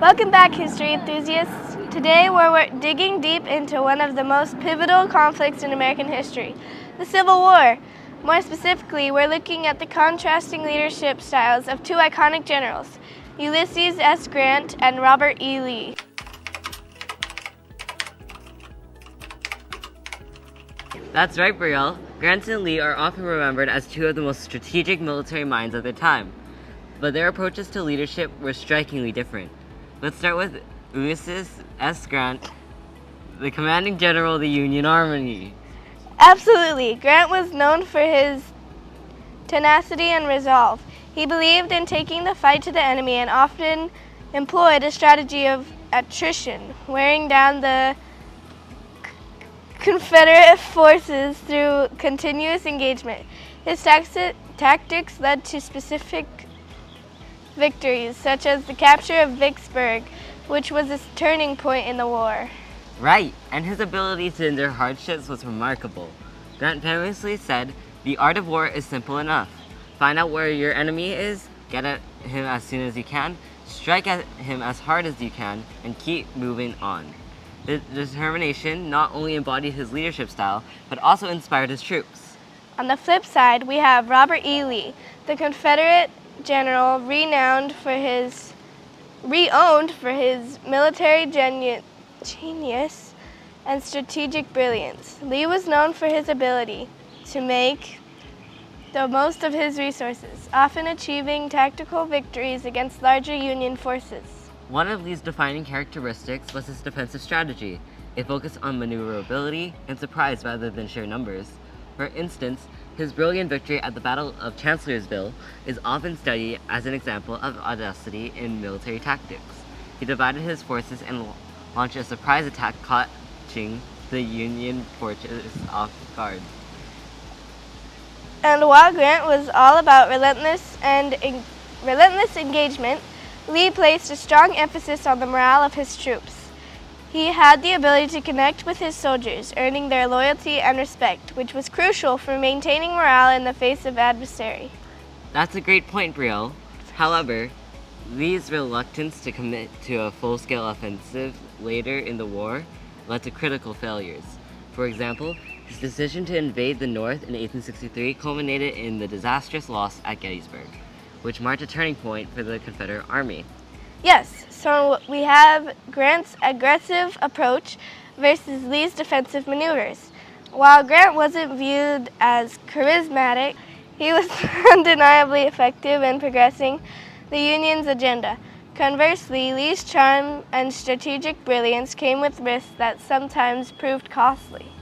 Welcome back, history enthusiasts. Today we're digging deep into one of the most pivotal conflicts in American history, the Civil War. More specifically, we're looking at the contrasting leadership styles of two iconic generals, Ulysses S. Grant and Robert E. Lee. That's right, Brielle. Grant and Lee are often remembered as two of the most strategic military minds of their time, but their approaches to leadership were strikingly different. Let's start with Ulysses S. Grant, the commanding general of the Union Army. Absolutely. Grant was known for his tenacity and resolve. He believed in taking the fight to the enemy and often employed a strategy of attrition, wearing down the Confederate forces through continuous engagement. His tactics led to specific victories, such as the capture of Vicksburg, which was a turning point in the war. Right, and his ability to endure hardships was remarkable. Grant famously said, "The art of war is simple enough. Find out where your enemy is, get at him as soon as you can, strike at him as hard as you can, and keep moving on." The determination not only embodied his leadership style, but also inspired his troops. On the flip side, we have Robert E. Lee, the Confederate general renowned for his military genius and strategic brilliance. Lee was known for his ability to make the most of his resources, often achieving tactical victories against larger Union forces. One of Lee's defining characteristics was his defensive strategy. It focused on maneuverability and surprise rather than sheer numbers. For instance, his brilliant victory at the Battle of Chancellorsville is often studied as an example of audacity in military tactics. He divided his forces and launched a surprise attack, catching the Union forces off guard. And while Grant was all about relentless engagement, Lee placed a strong emphasis on the morale of his troops. He had the ability to connect with his soldiers, earning their loyalty and respect, which was crucial for maintaining morale in the face of adversary. That's a great point, Brielle. However, Lee's reluctance to commit to a full-scale offensive later in the war led to critical failures. For example, his decision to invade the North in 1863 culminated in the disastrous loss at Gettysburg, which marked a turning point for the Confederate Army. Yes, so we have Grant's aggressive approach versus Lee's defensive maneuvers. While Grant wasn't viewed as charismatic, he was undeniably effective in progressing the Union's agenda. Conversely, Lee's charm and strategic brilliance came with risks that sometimes proved costly.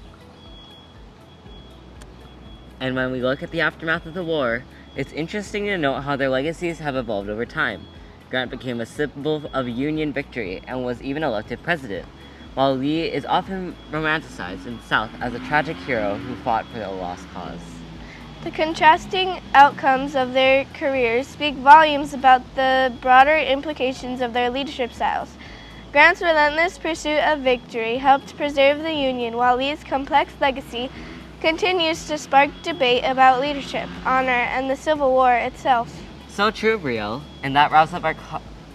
And when we look at the aftermath of the war, it's interesting to note how their legacies have evolved over time. Grant became a symbol of Union victory and was even elected president, while Lee is often romanticized in the South as a tragic hero who fought for a lost cause. The contrasting outcomes of their careers speak volumes about the broader implications of their leadership styles. Grant's relentless pursuit of victory helped preserve the Union, while Lee's complex legacy continues to spark debate about leadership, honor, and the Civil War itself. So true, Brielle. And that wraps up our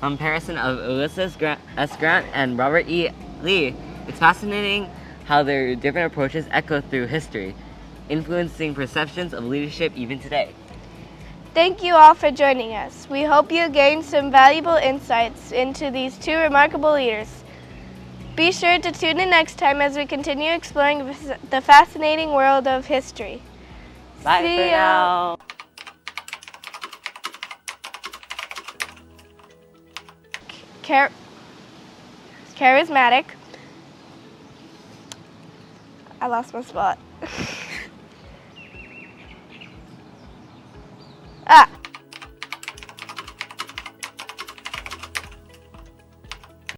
comparison of Ulysses S. Grant and Robert E. Lee. It's fascinating how their different approaches echo through history, influencing perceptions of leadership even today. Thank you all for joining us. We hope you gained some valuable insights into these two remarkable leaders. Be sure to tune in next time as we continue exploring the fascinating world of history. Bye for now. Charismatic. I lost my spot.